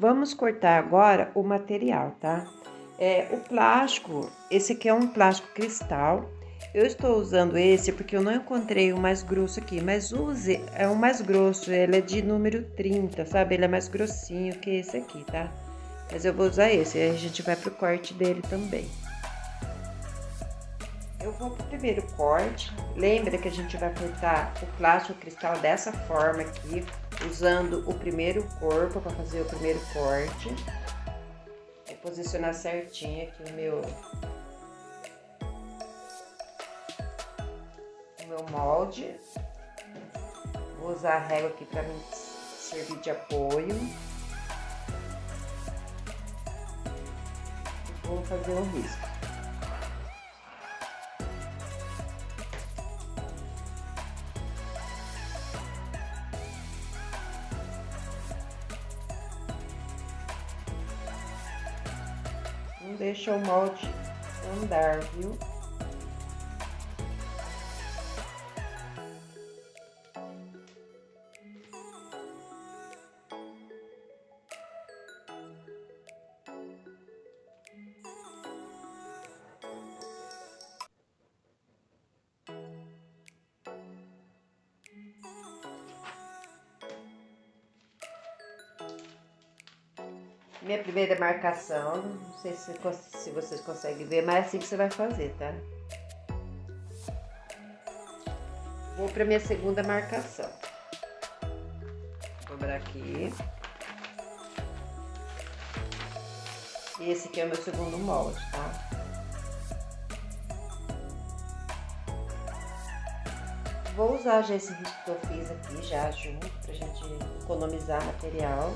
Vamos cortar agora o material, tá? O plástico, esse aqui é um plástico cristal. Eu estou usando esse porque eu não encontrei o mais grosso aqui, mas use o mais grosso, ele é de número 30, sabe? Ele é mais grossinho que esse aqui, tá? Mas eu vou usar esse, aí a gente vai pro corte dele também. Eu vou pro primeiro corte. Lembra que a gente vai cortar o plástico cristal dessa forma aqui, usando o primeiro corpo para fazer o primeiro corte. Vou posicionar certinho aqui o meu molde. Vou usar a régua aqui para me servir de apoio. Vou fazer um risco. Não deixa o molde andar, viu? Minha primeira marcação, não sei se vocês conseguem ver, mas é assim que você vai fazer, tá? Vou para minha segunda marcação. Vou dobrar aqui. E esse aqui é o meu segundo molde, tá? Vou usar já esse risco que eu fiz aqui já junto, pra gente economizar material.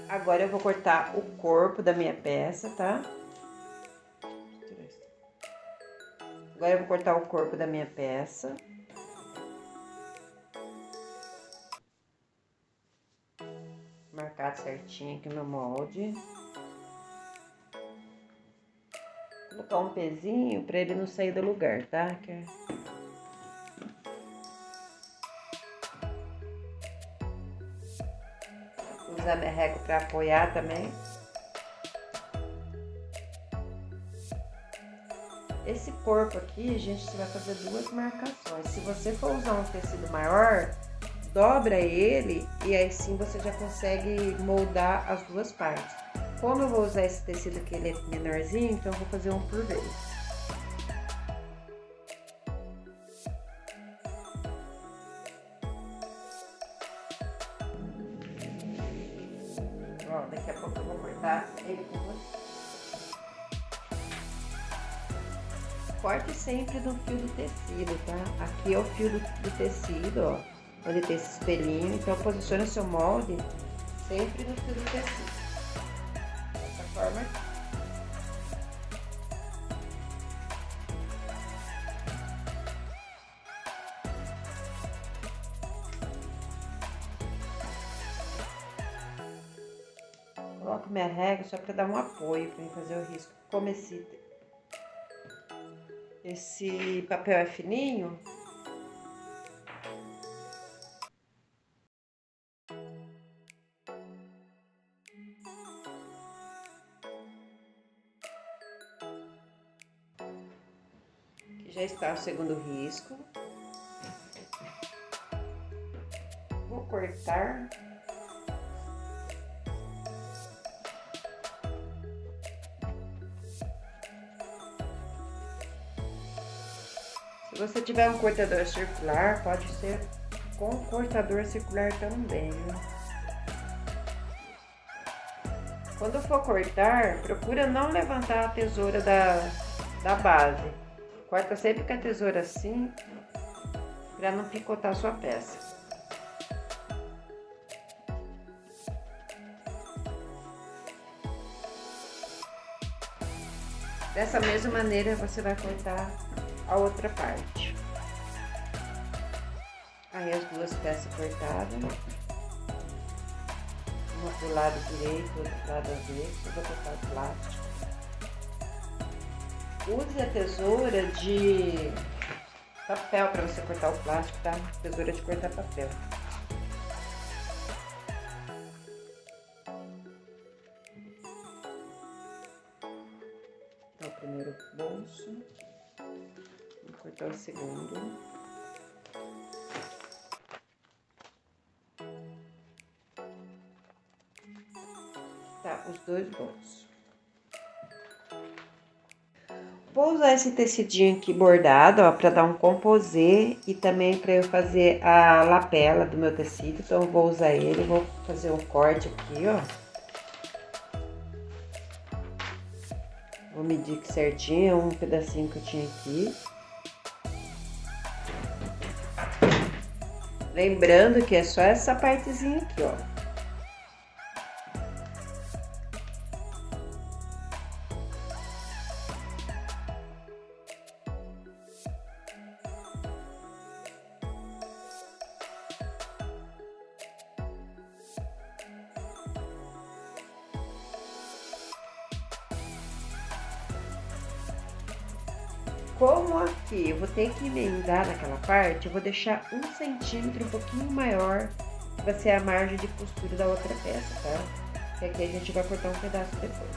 Agora eu vou cortar o corpo da minha peça, tá? Agora eu vou cortar o corpo da minha peça. Marcar certinho aqui o meu molde. Vou colocar um pezinho pra ele não sair do lugar, tá? Usar minha régua para apoiar também. Esse corpo aqui, gente, você vai fazer duas marcações. Se você for usar um tecido maior, dobra ele e aí sim você já consegue moldar as duas partes. Como eu vou usar esse tecido aqui, ele é menorzinho, então eu vou fazer um por vez. Ó, daqui a pouco eu vou cortar ele com você. Corte sempre no fio do tecido, tá? Aqui é o fio do tecido, ó, onde tem esse espelhinho. Então, posicione o seu molde sempre no fio do tecido. Dessa forma aqui. Coloco minha régua só para dar um apoio para fazer o risco. Como esse papel é fininho, que já está o segundo risco. Vou cortar. Se você tiver um cortador circular, pode ser com cortador circular também, né? Quando for cortar, procura não levantar a tesoura da base. Corta sempre com a tesoura assim, para não picotar a sua peça. Dessa mesma maneira você vai cortar a outra parte. Aí as duas peças cortadas, uma pro lado direito, outra pro lado avesso, eu vou cortar o plástico. Use a tesoura de papel para você cortar o plástico, tá? Tesoura de cortar papel. Então, o primeiro bolso, vou cortar o segundo. Tá, os dois bolsos. Vou usar esse tecidinho aqui bordado, ó, para dar um composê e também para eu fazer a lapela do meu tecido. Então, eu vou usar ele, vou fazer um corte aqui, ó. Vou medir aqui certinho, um pedacinho que eu tinha aqui. Lembrando que é só essa partezinha aqui, ó. Como aqui eu vou ter que emendar naquela parte, eu vou deixar 1 centímetro um pouquinho maior, que vai ser a margem de costura da outra peça, tá? Que aqui a gente vai cortar um pedaço depois.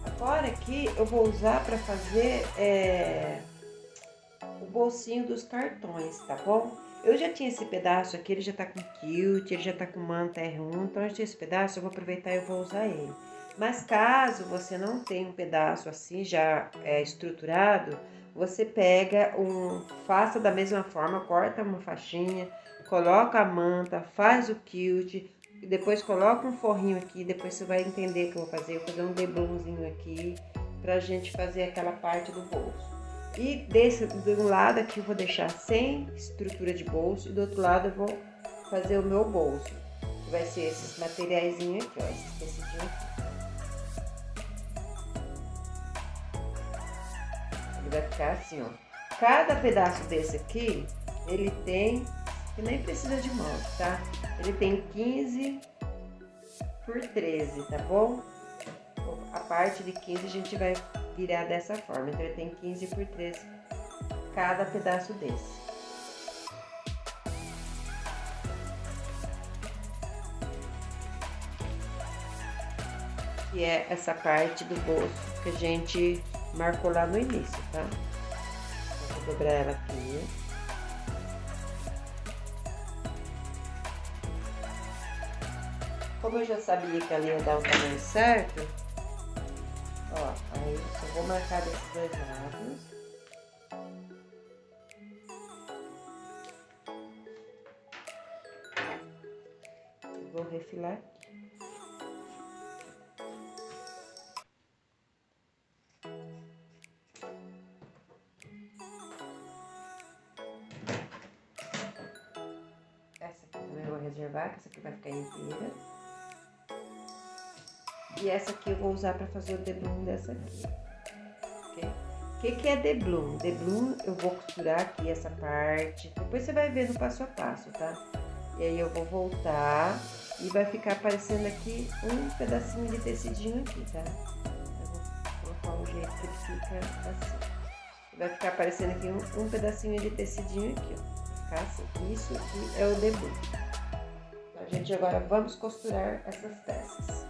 Agora aqui eu vou usar para fazer o bolsinho dos cartões, tá bom? Eu já tinha esse pedaço aqui, ele já tá com quilt, ele já tá com manta R1, então eu tinha esse pedaço, eu vou aproveitar e eu vou usar ele. Mas caso você não tenha um pedaço assim já estruturado, você pega faça da mesma forma, corta uma faixinha, coloca a manta, faz o quilt, e depois coloca um forrinho aqui, depois você vai entender o que eu vou fazer. Eu vou fazer um deblonzinho aqui, pra gente fazer aquela parte do bolso. E do lado aqui eu vou deixar sem estrutura de bolso e do outro lado eu vou fazer o meu bolso, que vai ser esses materiaizinhos aqui, ó, esses tecidinhos aqui. Ele vai ficar assim, ó. Cada pedaço desse aqui, ele tem, que nem precisa de molde, tá? Ele tem 15 por 13, tá bom? A parte de 15 a gente vai virar dessa forma, então ele tem 15 por 13 cada pedaço desse. Que é essa parte do bolso que a gente marcou lá no início, tá? Vou dobrar ela aqui. Como eu já sabia que ela ia dar o tamanho certo, ó, aí eu só vou marcar desses dois lados. E vou refilar aqui. Essa aqui também eu vou reservar, que essa aqui vai ficar inteira. E essa aqui eu vou usar para fazer o deblum dessa aqui. O que é deblum? Deblum eu vou costurar aqui essa parte. Depois você vai ver no passo a passo, tá? E aí eu vou voltar e vai ficar aparecendo aqui um pedacinho de tecidinho aqui, tá? Eu vou colocar um jeito que ele fica assim. Vai ficar aparecendo aqui um pedacinho de tecidinho aqui, ó. Vai ficar assim. Isso aqui é o deblum. Então, a gente agora vamos costurar essas peças.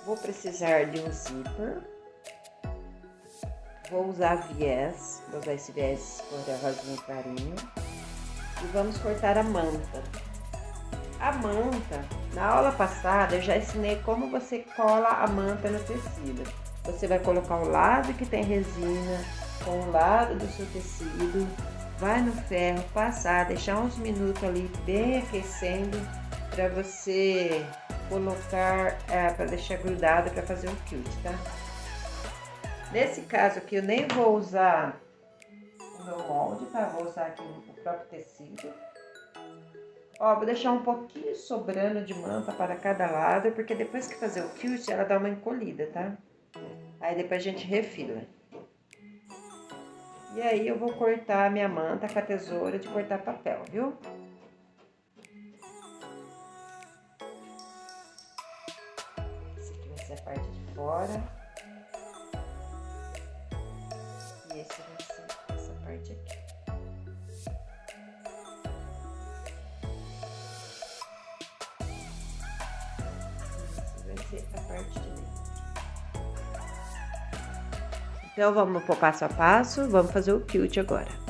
Vou precisar de um zíper, vou usar viés, vou usar esse viés cor de rosinha clarinho e vamos cortar a manta. A manta, na aula passada eu já ensinei como você cola a manta no tecido. Você vai colocar o lado que tem resina com o lado do seu tecido, vai no ferro, passar, deixar uns minutos ali bem aquecendo para você colocar para deixar grudado para fazer um quilt, tá? Nesse caso aqui eu nem vou usar o meu molde, tá? Vou usar aqui o próprio tecido. Ó, vou deixar um pouquinho sobrando de manta para cada lado, porque depois que fazer o quilt, ela dá uma encolhida, tá? Aí depois a gente refila. E aí eu vou cortar a minha manta com a tesoura de cortar papel, viu? Esse aqui vai ser a parte de fora. E esse vai ser essa parte aqui. Vai ser a parte de dentro. Então, vamos pro passo a passo, vamos fazer o quilt agora.